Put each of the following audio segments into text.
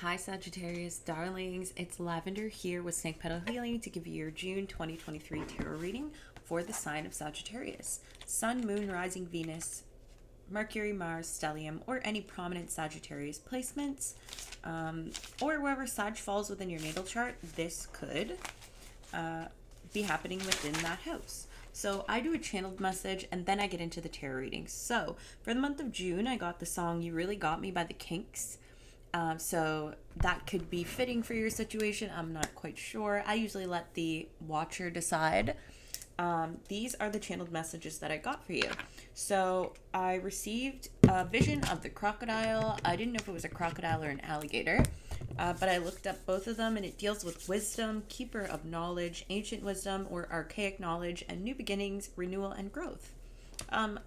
Hi Sagittarius darlings, it's Lavender here with Snake Petal Healing to give you your June 2023 tarot reading for the sign of Sagittarius. Sun, Moon, Rising Venus, Mercury, Mars, Stellium, or any prominent Sagittarius placements, or wherever Sag falls within your natal chart, this could be happening within that house. So I do a channeled message and then I get into the tarot readings. So for the month of June, I got the song You Really Got Me by the Kinks. So that could be fitting for your situation. I'm not quite sure. I usually let the watcher decide. These are the channeled messages that I got for you. So I received a vision of the crocodile. I didn't know if it was a crocodile or an alligator, but I looked up both of them and it deals with wisdom, keeper of knowledge, ancient wisdom or archaic knowledge, and new beginnings, renewal, and growth.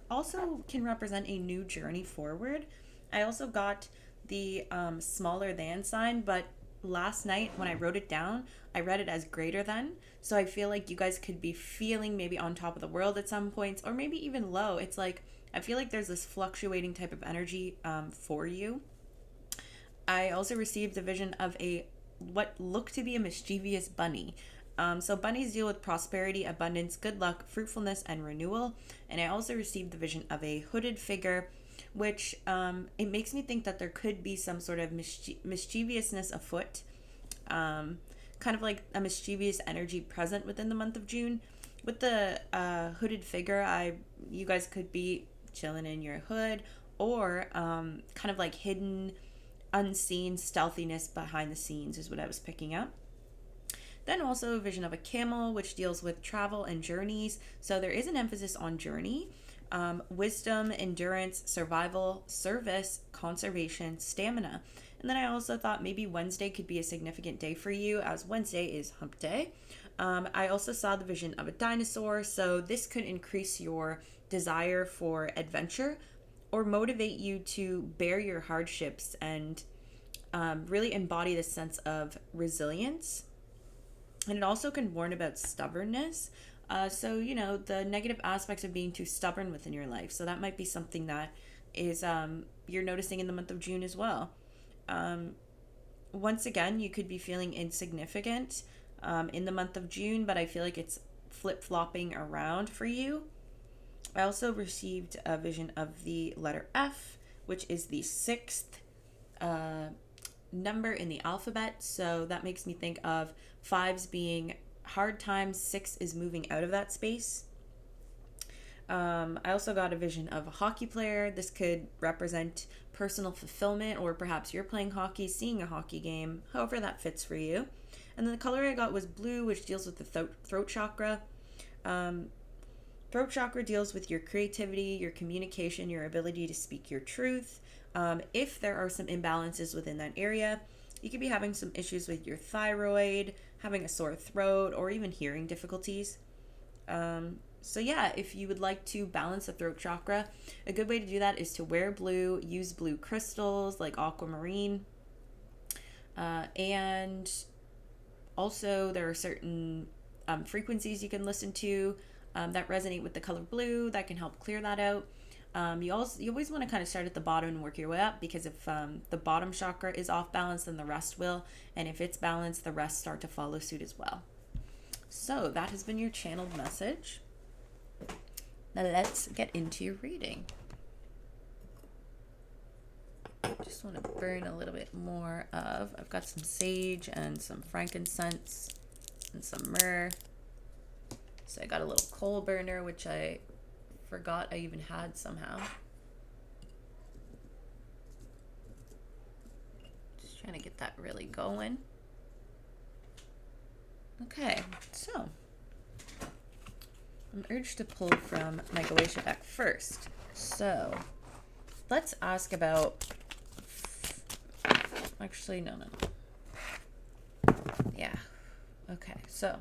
Also can represent a new journey forward. I also got the smaller than sign, but last night when I wrote it down, I read it as greater than. So I feel like you guys could be feeling maybe on top of the world at some points, or maybe even low. It's like, I feel like there's this fluctuating type of energy for you. I also received a vision of what looked to be a mischievous bunny. So bunnies deal with prosperity, abundance, good luck, fruitfulness, and renewal. And I also received the vision of a hooded figure, which it makes me think that there could be some sort of mischievousness afoot, kind of like a mischievous energy present within the month of June. With the hooded figure, you guys could be chilling in your hood, or kind of like hidden, unseen stealthiness behind the scenes is what I was picking up. Then also a vision of a camel, which deals with travel and journeys. So there is an emphasis on journey. Wisdom, endurance, survival, service, conservation, stamina. And then I also thought maybe Wednesday could be a significant day for you, as Wednesday is hump day. I also saw the vision of a dinosaur, so this could increase your desire for adventure or motivate you to bear your hardships and really embody the sense of resilience. And it also can warn about stubbornness. So, the negative aspects of being too stubborn within your life. So that might be something that is you're noticing in the month of June as well. Once again, you could be feeling insignificant in the month of June, but I feel like it's flip-flopping around for you. I also received a vision of the letter F, which is the sixth number in the alphabet. So that makes me think of fives being hard times, 6 is moving out of that space. I also got a vision of a hockey player. This could represent personal fulfillment, or perhaps you're playing hockey, seeing a hockey game, however that fits for you. And then the color I got was blue, which deals with the throat chakra. Throat chakra deals with your creativity, your communication, your ability to speak your truth. If there are some imbalances within that area, you could be having some issues with your thyroid, having a sore throat, or even hearing difficulties. So yeah, if you would like to balance the throat chakra, a good way to do that is to wear blue, use blue crystals like aquamarine. And also there are certain frequencies you can listen to that resonate with the color blue that can help clear that out. You always want to kind of start at the bottom and work your way up, because if the bottom chakra is off balance, then the rest will, and if it's balanced, the rest start to follow suit as well. So that has been your channeled message. Now let's get into your reading. Just want to burn a little bit more of, I've got some sage and some frankincense and some myrrh. So I got a little coal burner, which I forgot I even had somehow. Just trying to get that really going. Okay, so I'm urged to pull from my Galatia deck first. So let's ask about, actually, no. Yeah, okay, so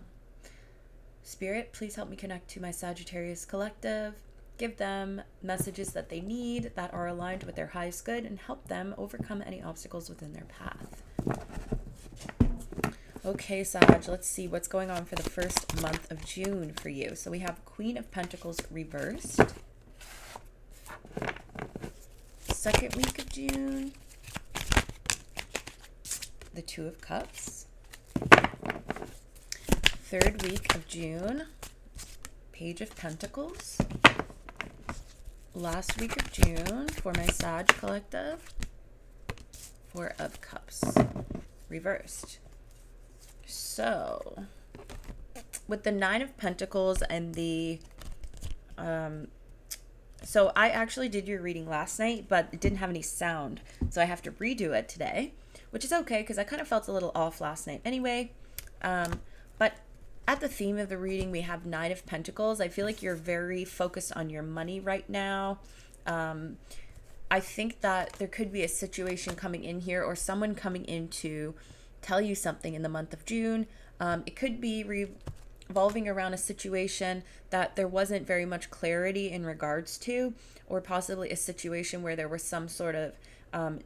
Spirit, please help me connect to my Sagittarius collective. Give them messages that they need that are aligned with their highest good, and help them overcome any obstacles within their path. Okay, Sag, let's see what's going on for the first month of June for you. So we have Queen of Pentacles reversed. Second week of June. the Two of Cups. Third week of June, Page of Pentacles. Last week of June for my Sag collective, Four of Cups, reversed. So, with the Nine of Pentacles and the, so I actually did your reading last night, but it didn't have any sound, so I have to redo it today, which is okay because I kind of felt a little off last night anyway. But at the theme of the reading, we have Nine of Pentacles. I feel like you're very focused on your money right now. I think that there could be a situation coming in here or someone coming in to tell you something in the month of June. It could be revolving around a situation that there wasn't very much clarity in regards to, or possibly a situation where there was some sort of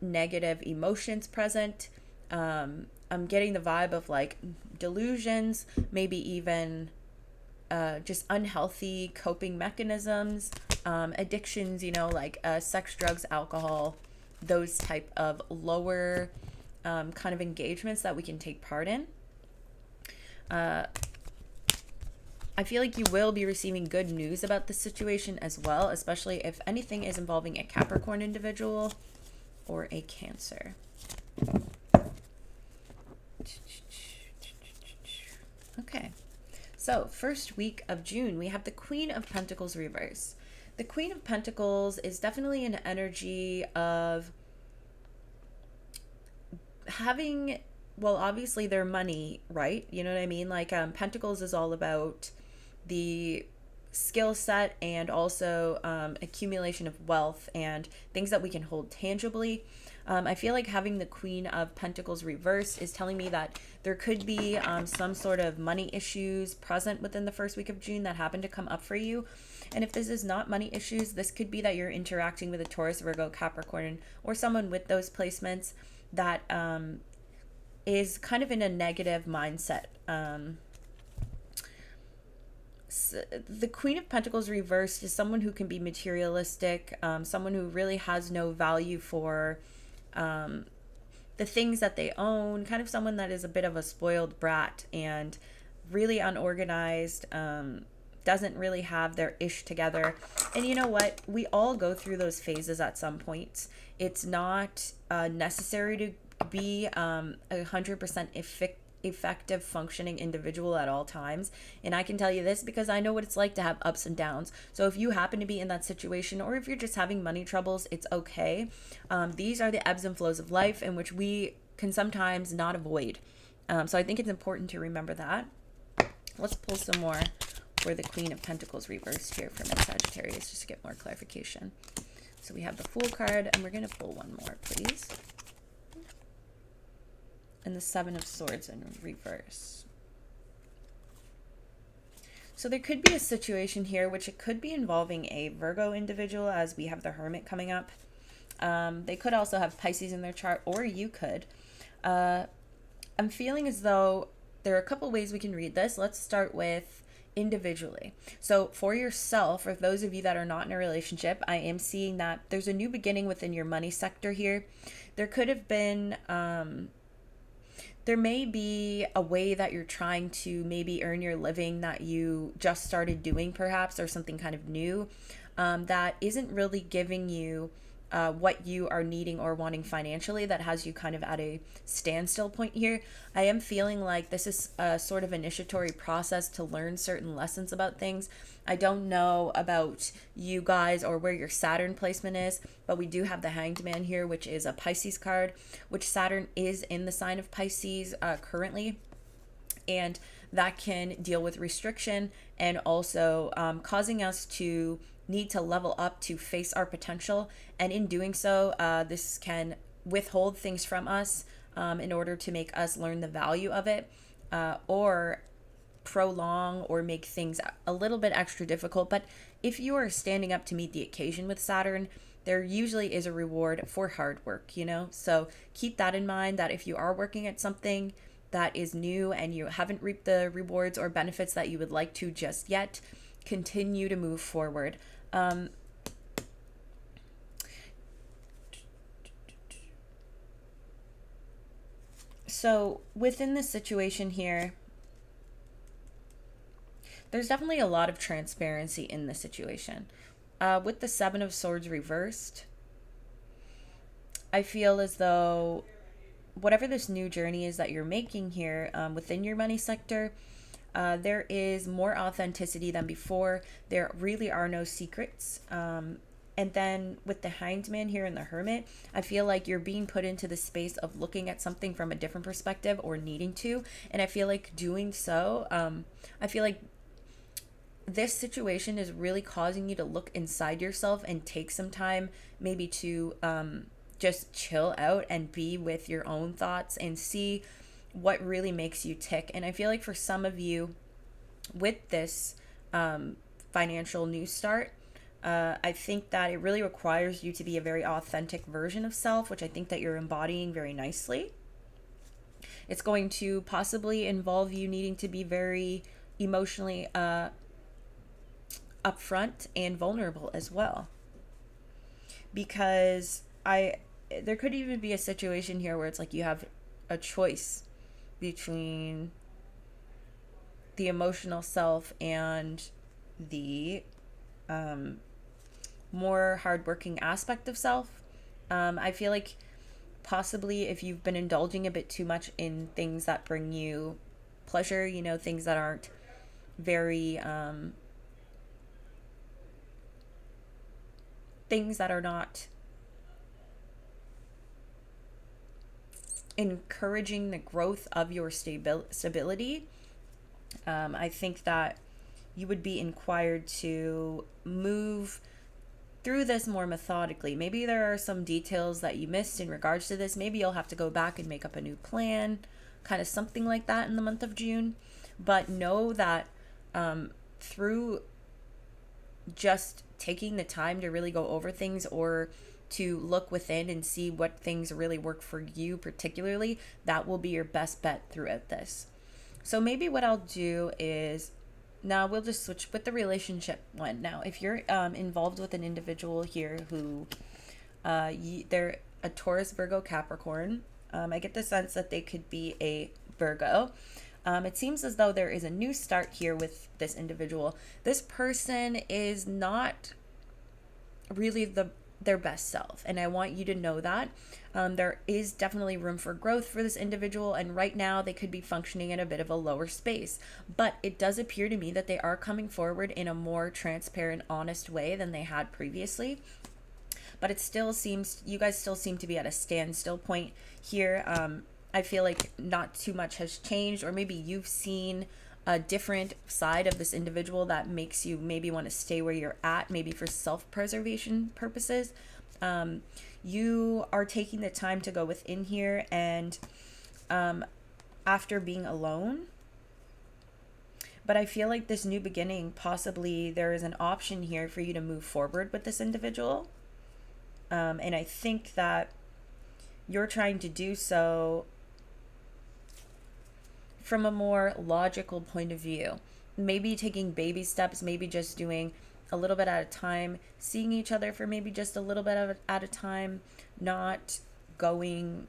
negative emotions present. I'm getting the vibe of like delusions, maybe even just unhealthy coping mechanisms, addictions, like sex, drugs, alcohol, those type of lower kind of engagements that we can take part in. I feel like you will be receiving good news about the situation as well, especially if anything is involving a Capricorn individual or a Cancer. Okay, so first week of June, we have the Queen of Pentacles reverse. The Queen of Pentacles is definitely an energy of having, well, obviously their money, right? You know what I mean? Like Pentacles is all about the skill set and also accumulation of wealth and things that we can hold tangibly. I feel like having the Queen of Pentacles reversed is telling me that there could be some sort of money issues present within the first week of June that happen to come up for you. And if this is not money issues, this could be that you're interacting with a Taurus, Virgo, Capricorn, or someone with those placements that is kind of in a negative mindset. The Queen of Pentacles reversed is someone who can be materialistic, someone who really has no value for the things that they own, kind of someone that is a bit of a spoiled brat and really unorganized, doesn't really have their ish together. And you know what? We all go through those phases at some points. It's not necessary to be 100% effective functioning individual at all times. And I can tell you this because I know what it's like to have ups and downs. So if you happen to be in that situation, or if you're just having money troubles, it's okay. These are the ebbs and flows of life in which we can sometimes not avoid. So I think it's important to remember that. Let's pull some more for the Queen of Pentacles reversed here for my Sagittarius, just to get more clarification. So we have the Fool card, and we're going to pull one more, please. And the Seven of Swords in reverse. So there could be a situation here, which it could be involving a Virgo individual, as we have the Hermit coming up. They could also have Pisces in their chart, or you could. I'm feeling as though there are a couple ways we can read this. Let's start with individually. So for yourself, or those of you that are not in a relationship, I am seeing that there's a new beginning within your money sector here. There could have been... there may be a way that you're trying to maybe earn your living that you just started doing perhaps, or something kind of new that isn't really giving you what you are needing or wanting financially, that has you kind of at a standstill point here. I am feeling like this is a sort of initiatory process to learn certain lessons about things. I don't know about you guys or where your Saturn placement is, but we do have the Hanged Man here, which is a Pisces card, which Saturn is in the sign of Pisces currently. And that can deal with restriction and also causing us to need to level up to face our potential. And in doing so, this can withhold things from us in order to make us learn the value of it, or prolong or make things a little bit extra difficult. But if you are standing up to meet the occasion with Saturn, there usually is a reward for hard work, So keep that in mind, that if you are working at something that is new and you haven't reaped the rewards or benefits that you would like to just yet, continue to move forward. So within this situation here, there's definitely a lot of transparency in the situation. With the Seven of Swords reversed, I feel as though whatever this new journey is that you're making here within your money sector, there is more authenticity than before. There really are no secrets. And then with the Hanged Man here and the Hermit, I feel like you're being put into the space of looking at something from a different perspective or needing to. And I feel like doing so, I feel like this situation is really causing you to look inside yourself and take some time maybe to just chill out and be with your own thoughts and see what really makes you tick. And I feel like for some of you with this financial new start, I think that it really requires you to be a very authentic version of self, which I think that you're embodying very nicely. It's going to possibly involve you needing to be very emotionally upfront and vulnerable as well, because I there could even be a situation here where it's like you have a choice between the emotional self and the more hardworking aspect of self. I feel like possibly if you've been indulging a bit too much in things that bring you pleasure, things that aren't very things that are not encouraging the growth of your stability, I think that you would be inquired to move through this more methodically. Maybe there are some details that you missed in regards to this. Maybe you'll have to go back and make up a new plan, kind of something like that in the month of June. But know that through just taking the time to really go over things, or to look within and see what things really work for you particularly, that will be your best bet throughout this. So maybe what I'll do is, now we'll just switch with the relationship one. Now, if you're involved with an individual here who they're a Taurus, Virgo, Capricorn, I get the sense that they could be a Virgo. It seems as though there is a new start here with this individual. This person is not really their best self, and I want you to know that. There is definitely room for growth for this individual, and right now they could be functioning in a bit of a lower space, but it does appear to me that they are coming forward in a more transparent, honest way than they had previously. But it still seems, you guys still seem to be at a standstill point here. I feel like not too much has changed, or maybe you've seen a different side of this individual that makes you maybe want to stay where you're at, maybe for self-preservation purposes. You are taking the time to go within here, and after being alone. But I feel like this new beginning, possibly there is an option here for you to move forward with this individual. And I think that you're trying to do so from a more logical point of view. Maybe taking baby steps, maybe just doing a little bit at a time, seeing each other for maybe just a little bit at a time, not going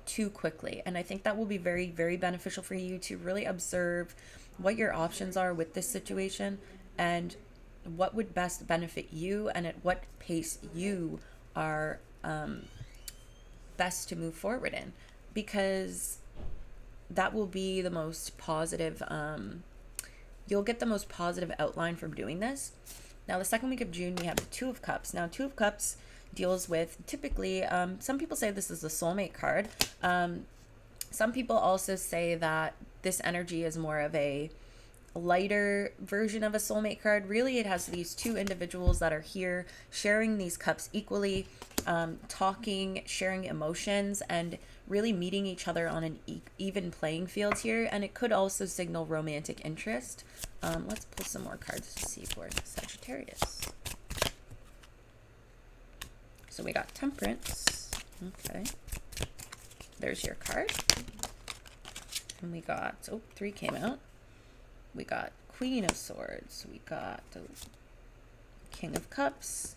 too quickly. And I think that will be very, very beneficial for you to really observe what your options are with this situation, and what would best benefit you, and at what pace you are best to move forward in, because that will be the most positive, you'll get the most positive outline from doing this. Now, the second week of June, we have the Two of Cups. Now, Two of Cups deals with, typically, some people say this is the soulmate card. Some people also say that this energy is more of a lighter version of a soulmate card. Really, it has these two individuals that are here sharing these cups equally, talking, sharing emotions, and really meeting each other on an even playing field here. And it could also signal romantic interest. Let's pull some more cards to see for Sagittarius. So we got Temperance. Okay. There's your card. And we got, oh, 3 came out. We got Queen of Swords. We got the King of Cups.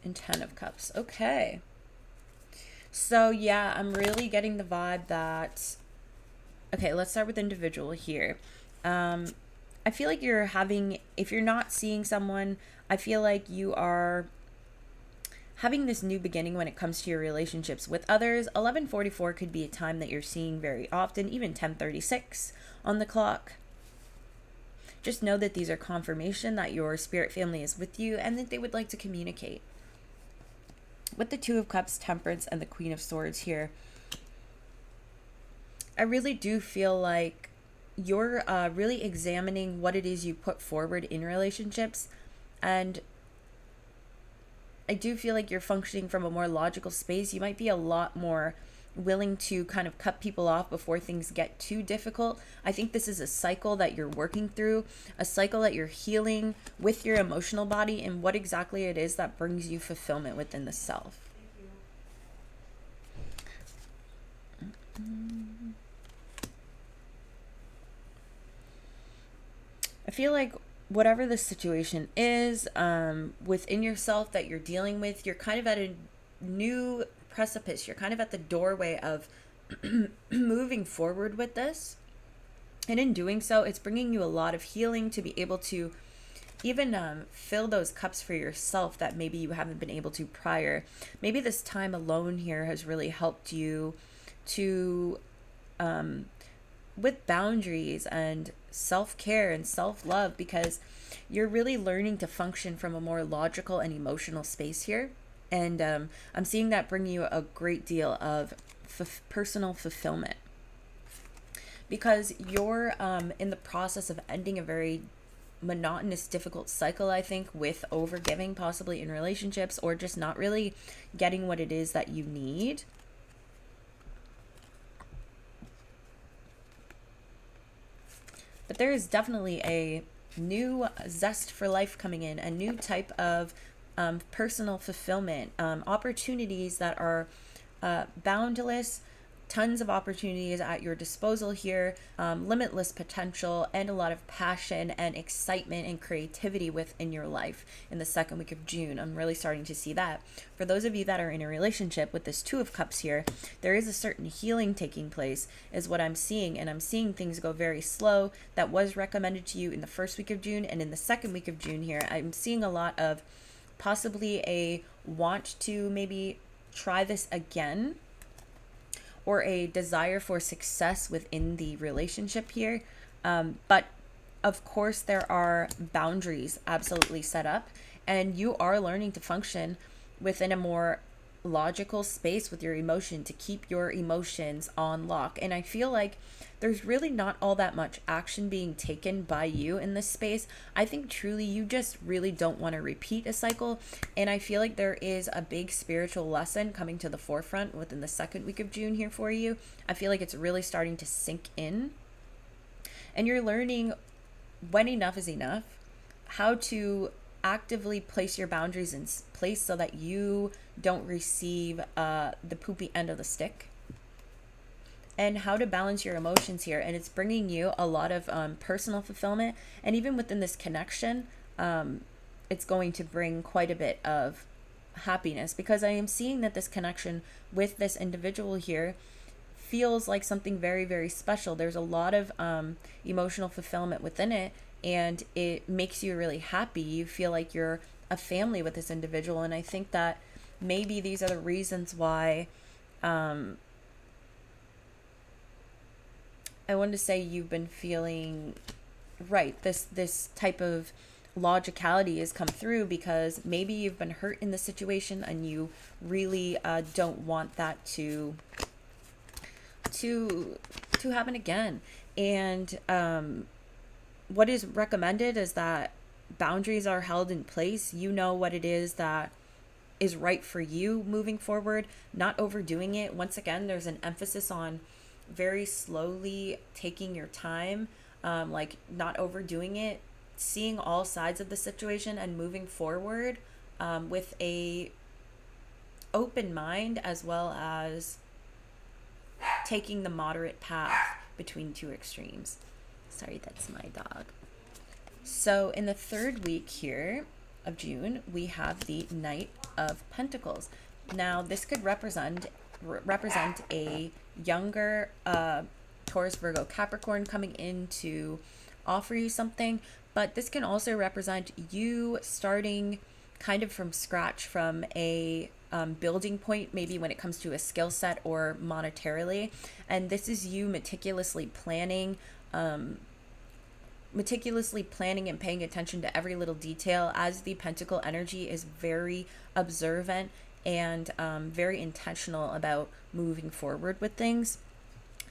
And 10 of Cups. Okay. So yeah, I'm really getting the vibe that, okay, let's start with individual here. Um, I feel like you're having, if you're not seeing someone, I feel like you are having this new beginning when it comes to your relationships with others. 11:44 could be a time that you're seeing very often, even 10:36 on the clock. Just know that these are confirmation that your spirit family is with you and that they would like to communicate. With the Two of Cups, Temperance, and the Queen of Swords here, I really do feel like you're really examining what it is you put forward in relationships. And I do feel like you're functioning from a more logical space. You might be a lot more willing to kind of cut people off before things get too difficult. I think this is a cycle that you're working through, a cycle that you're healing with your emotional body and what exactly it is that brings you fulfillment within the self. I feel like whatever the situation is within yourself that you're dealing with, you're kind of at a new precipice. You're kind of at the doorway of moving forward with this. And in doing so, it's bringing you a lot of healing to be able to even fill those cups for yourself that maybe you haven't been able to prior. Maybe this time alone here has really helped you to with boundaries and self-care and self-love, because you're really learning to function from a more logical and emotional space here. And I'm seeing that bring you a great deal of personal fulfillment, because you're in the process of ending a very monotonous, difficult cycle, I think, with overgiving, possibly in relationships, or just not really getting what it is that you need. But there is definitely a new zest for life coming in, a new type of personal fulfillment, opportunities that are boundless, tons of opportunities at your disposal here, limitless potential, and a lot of passion and excitement and creativity within your life in the second week of June. I'm really starting to see that. For those of you that are in a relationship with this Two of Cups here, there is a certain healing taking place, is what I'm seeing. And I'm seeing things go very slow. That was recommended to you in the first week of June. And in the second week of June here, I'm seeing a lot of possibly a want to maybe try this again, or a desire for success within the relationship here. But of course, there are boundaries absolutely set up, and you are learning to function within a more logical space with your emotion, to keep your emotions on lock. And I feel like there's really not all that much action being taken by you in this space. I think truly you just really don't want to repeat a cycle. And I feel like there is a big spiritual lesson coming to the forefront within the second week of June here for you. I feel like it's really starting to sink in. And you're learning when enough is enough, how to actively place your boundaries in place so that you don't receive the poopy end of the stick, and how to balance your emotions here. And it's bringing you a lot of personal fulfillment. And even within this connection, it's going to bring quite a bit of happiness, because I am seeing that this connection with this individual here feels like something very, very special. There's a lot of emotional fulfillment within it, and it makes you really happy. You feel like you're a family with this individual. And I think that maybe these are the reasons why I wanted to say you've been feeling right. This type of logicality has come through, because maybe you've been hurt in the situation and you really don't want that to happen again. And what is recommended is that boundaries are held in place. You know what it is that is right for you moving forward, not overdoing it. Once again, there's an emphasis on very slowly taking your time, like not overdoing it, seeing all sides of the situation and moving forward with a open mind, as well as taking the moderate path between two extremes. Sorry, that's my dog. So in the third week here of June, we have the Knight of Pentacles. Now, this could represent represent a younger Taurus, Virgo, Capricorn coming in to offer you something, but this can also represent you starting kind of from scratch, from a building point, maybe when it comes to a skill set or monetarily. And this is you meticulously planning and paying attention to every little detail, as the Pentacle energy is very observant and very intentional about moving forward with things.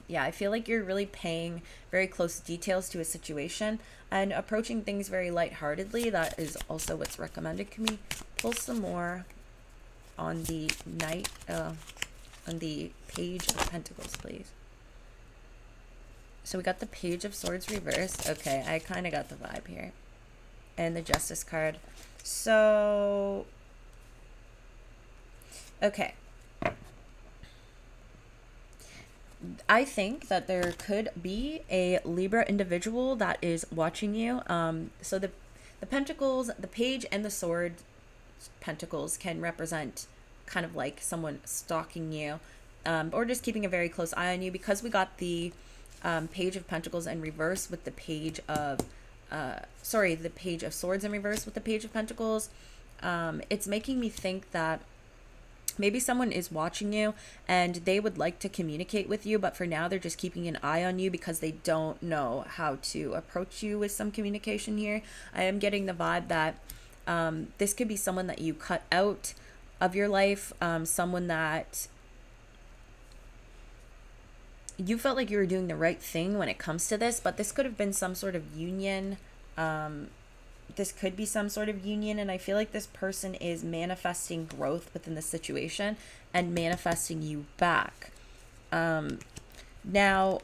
Yeah, I feel like you're really paying very close details to a situation and approaching things very lightheartedly. That is also what's recommended. Can we pull some more on the on the Page of Pentacles, please? So we got the Page of Swords reversed. Okay, I kind of got the vibe here. And the Justice card. So, okay. I think that there could be a Libra individual that is watching you. So the Pentacles, the Page and the Sword Pentacles can represent kind of like someone stalking you, or just keeping a very close eye on you, because we got the Page of Pentacles in reverse with the Page of the Page of Swords in reverse with the Page of Pentacles. It's making me think that maybe someone is watching you and they would like to communicate with you, but for now they're just keeping an eye on you because they don't know how to approach you with some communication here. I am getting the vibe that this could be someone that you cut out of your life, someone that you felt like you were doing the right thing when it comes to this, but this could have been some sort of union. This could be some sort of union, and I feel like this person is manifesting growth within the situation and manifesting you back. Now,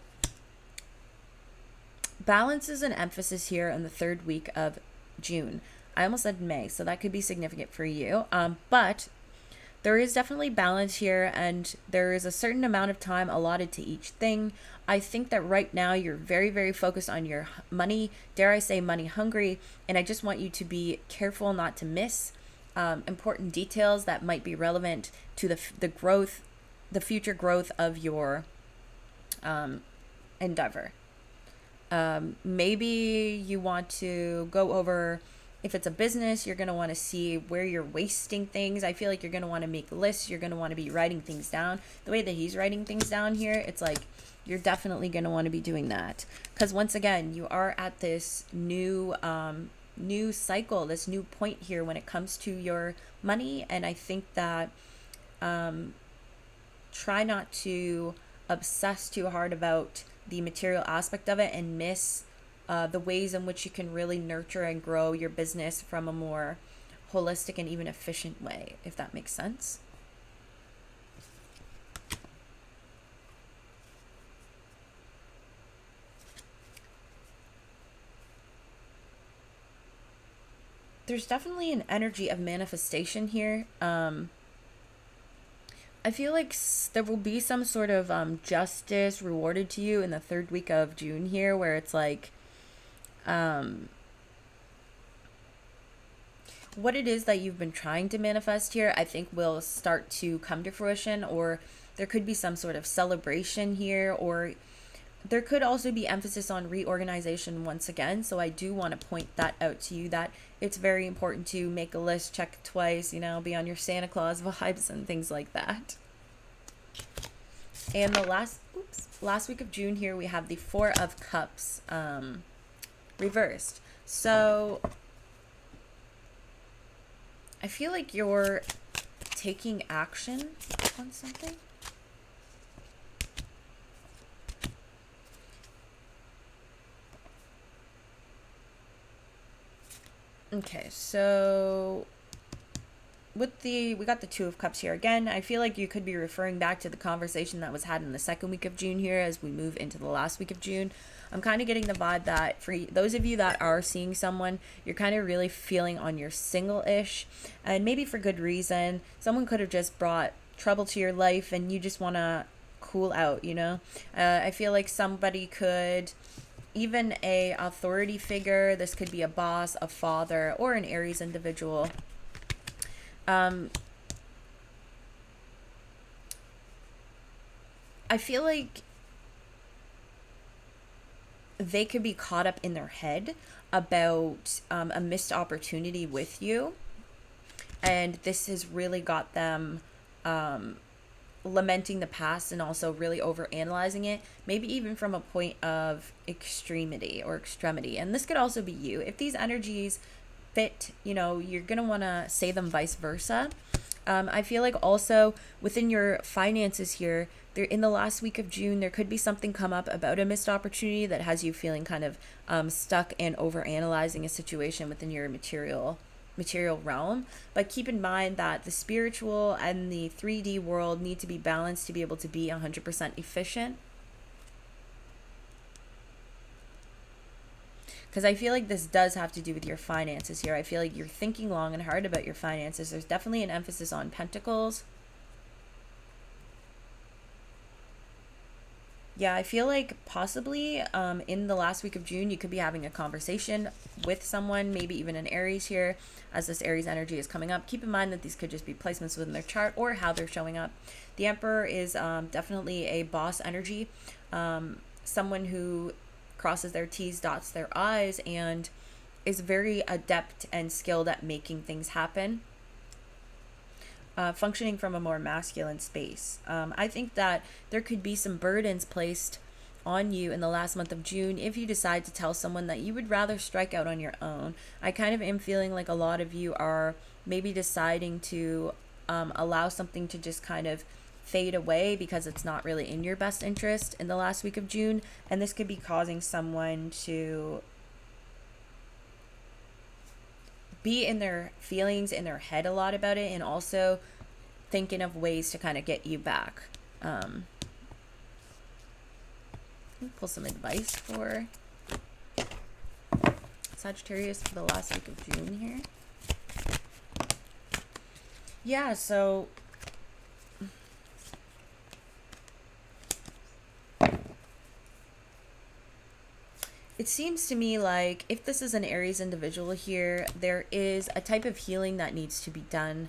balance is an emphasis here in the third week of June. I almost said May, so that could be significant for you. But there is definitely balance here, and there is a certain amount of time allotted to each thing. I think that right now you're very, very focused on your money, dare I say money hungry, and I just want you to be careful not to miss important details that might be relevant to the growth, the future growth of your endeavor. Maybe you want to go over, if it's a business, you're going to want to see where you're wasting things. I feel like you're going to want to make lists. You're going to want to be writing things down. The way that he's writing things down here, it's like you're definitely going to want to be doing that. Because once again, you are at this new cycle, this new point here when it comes to your money. And I think that try not to obsess too hard about the material aspect of it and miss the ways in which you can really nurture and grow your business from a more holistic and even efficient way, if that makes sense. There's definitely an energy of manifestation here. I feel like there will be some sort of justice rewarded to you in the third week of June here, where it's like what it is that you've been trying to manifest here, I think will start to come to fruition, or there could be some sort of celebration here, or there could also be emphasis on reorganization once again. So I do want to point that out to you, that it's very important to make a list, check it twice, be on your Santa Claus vibes and things like that. And the last week of June here, we have the Four of Cups reversed. So I feel like you're taking action on something. Okay, so we got the Two of Cups here again. I feel like you could be referring back to the conversation that was had in the second week of June here as we move into the last week of June. I'm kind of getting the vibe that for those of you that are seeing someone, you're kind of really feeling on your single-ish, and maybe for good reason. Someone could have just brought trouble to your life and you just want to cool out, I feel like somebody could, even a authority figure, this could be a boss, a father, or an Aries individual. I feel like they could be caught up in their head about a missed opportunity with you. And this has really got them lamenting the past and also really over analyzing it, maybe even from a point of extremity or extremity. And this could also be you. If these energies fit, you know, you're going to want to say them vice versa. I feel like also within your finances here, there in the last week of June, there could be something come up about a missed opportunity that has you feeling kind of stuck and over analyzing a situation within your material realm. But keep in mind that the spiritual and the 3D world need to be balanced to be able to be 100% efficient. Because I feel like this does have to do with your finances here. I feel like you're thinking long and hard about your finances. There's definitely an emphasis on pentacles. Yeah, I feel like possibly in the last week of June, you could be having a conversation with someone, maybe even an Aries here, as this Aries energy is coming up. Keep in mind that these could just be placements within their chart or how they're showing up. The Emperor is definitely a boss energy, someone who crosses their T's, dots their I's, and is very adept and skilled at making things happen. Functioning from a more masculine space. I think that there could be some burdens placed on you in the last month of June if you decide to tell someone that you would rather strike out on your own. I kind of am feeling like a lot of you are maybe deciding to allow something to just kind of fade away because it's not really in your best interest in the last week of June, and this could be causing someone to be in their feelings, in their head a lot about it, and also thinking of ways to kind of get you back. Pull some advice for Sagittarius for the last week of June here. Yeah, so it seems to me like if this is an Aries individual here, there is a type of healing that needs to be done.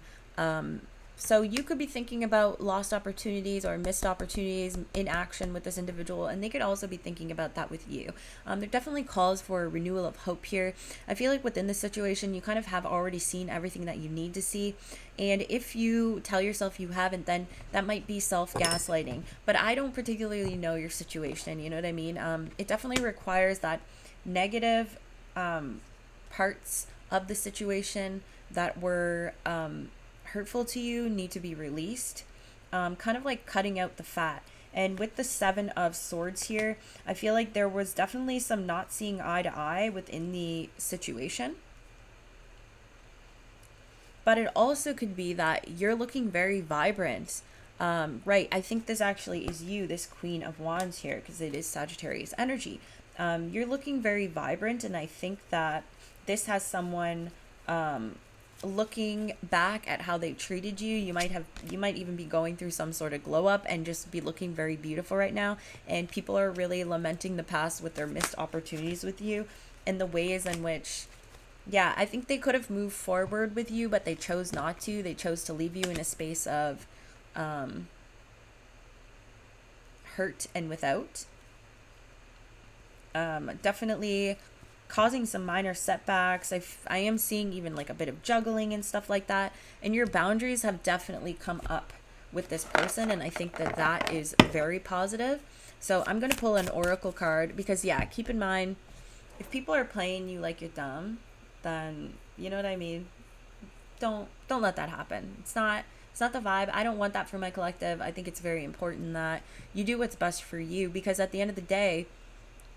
So you could be thinking about lost opportunities or missed opportunities in action with this individual, and they could also be thinking about that with you. There definitely calls for a renewal of hope here. I feel like within this situation, you kind of have already seen everything that you need to see. And if you tell yourself you haven't, then that might be self-gaslighting. But I don't particularly know your situation, you know what I mean? It definitely requires that negative parts of the situation that were hurtful to you need to be released, kind of like cutting out the fat. And with the 7 of Swords here, I feel like there was definitely some not seeing eye to eye within the situation. But it also could be that you're looking very vibrant. Right, I think this actually is you, this Queen of Wands here, because it is Sagittarius energy. You're looking very vibrant, and I think that this has someone looking back at how they treated you. You might even be going through some sort of glow up and just be looking very beautiful right now, and people are really lamenting the past with their missed opportunities with you and the ways in which, yeah, I think they could have moved forward with you, but they chose not to. They chose to leave you in a space of hurt and without. Definitely causing some minor setbacks. I am seeing even like a bit of juggling and stuff like that. And your boundaries have definitely come up with this person. And I think that that is very positive. So I'm going to pull an oracle card because, yeah, keep in mind, if people are playing you like you're dumb, then you know what I mean? Don't let that happen. It's not the vibe. I don't want that for my collective. I think it's very important that you do what's best for you, because at the end of the day,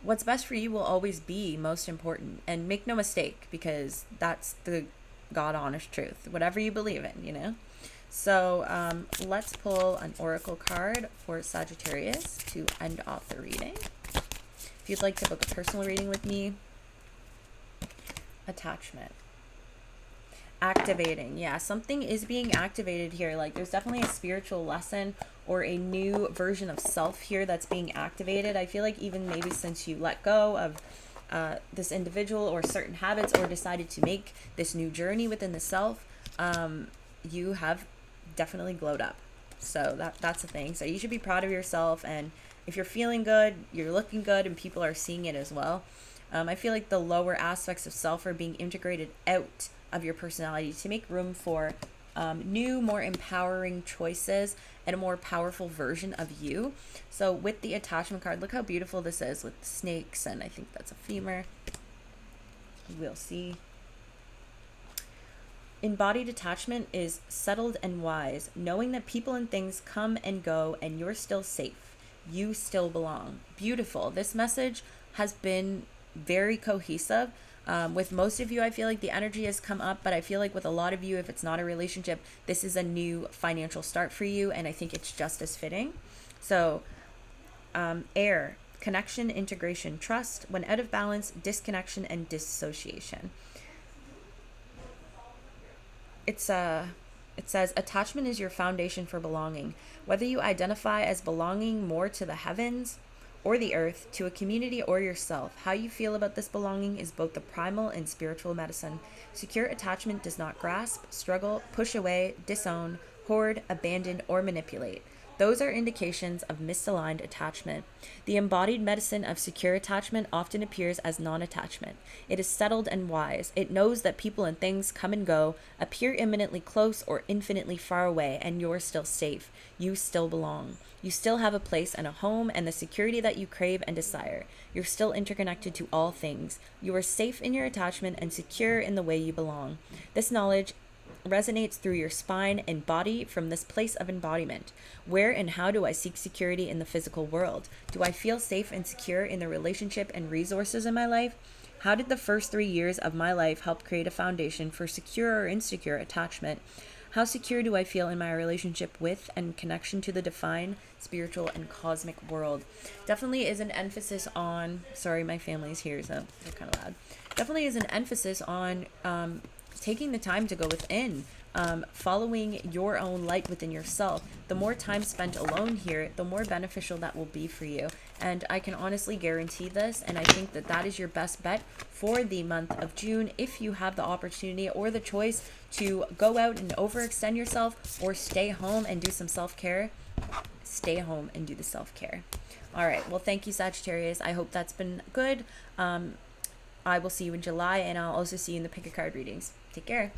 what's best for you will always be most important. And make no mistake, because that's the God honest truth, whatever you believe in, you know. So let's pull an oracle card for Sagittarius to end off the reading. If you'd like to book a personal reading with me, attachment. Activating. Yeah, something is being activated here. Like there's definitely a spiritual lesson or a new version of self here that's being activated. I feel like even maybe since you let go of this individual or certain habits, or decided to make this new journey within the self, you have definitely glowed up. So that's the thing. So you should be proud of yourself, and if you're feeling good, you're looking good, and people are seeing it as well. I feel like the lower aspects of self are being integrated out of your personality to make room for new, more empowering choices and a more powerful version of you. So with the attachment card, look how beautiful this is with snakes, and I think that's a femur. We'll see. Embodied attachment is settled and wise, knowing that people and things come and go and you're still safe. You still belong. Beautiful. This message has been very cohesive. With most of you, I feel like the energy has come up, but I feel like with a lot of you, if it's not a relationship, this is a new financial start for you, and I think it's just as fitting. So, air, connection, integration, trust. When out of balance, disconnection and dissociation. It says attachment is your foundation for belonging. Whether you identify as belonging more to the heavens or the earth, to a community or yourself, how you feel about this belonging is both the primal and spiritual medicine. Secure attachment does not grasp, struggle, push away, disown, hoard, abandon, or manipulate. Those are indications of misaligned attachment. The embodied medicine of secure attachment often appears as non-attachment. It is settled and wise. It knows that people and things come and go, appear imminently close or infinitely far away, and you're still safe. You still belong. You still have a place and a home and the security that you crave and desire. You're still interconnected to all things. You are safe in your attachment and secure in the way you belong. This knowledge resonates through your spine and body from this place of embodiment. Where and how do I seek security in the physical world? Do I feel safe and secure in the relationship and resources in my life? How did the first 3 years of my life help create a foundation for secure or insecure attachment? How secure do I feel in my relationship with and connection to the divine, spiritual, and cosmic world? Definitely is an emphasis on, sorry, my family's here, so they're kind of loud. Definitely is an emphasis on taking the time to go within, following your own light within yourself. The more time spent alone here, the more beneficial that will be for you. And I can honestly guarantee this, and I think that that is your best bet for the month of June if you have the opportunity or the choice to go out and overextend yourself or stay home and do some self-care. Stay home and do the self-care. All right. Well, thank you, Sagittarius. I hope that's been good. I will see you in July, and I'll also see you in the pick a card readings. Take care.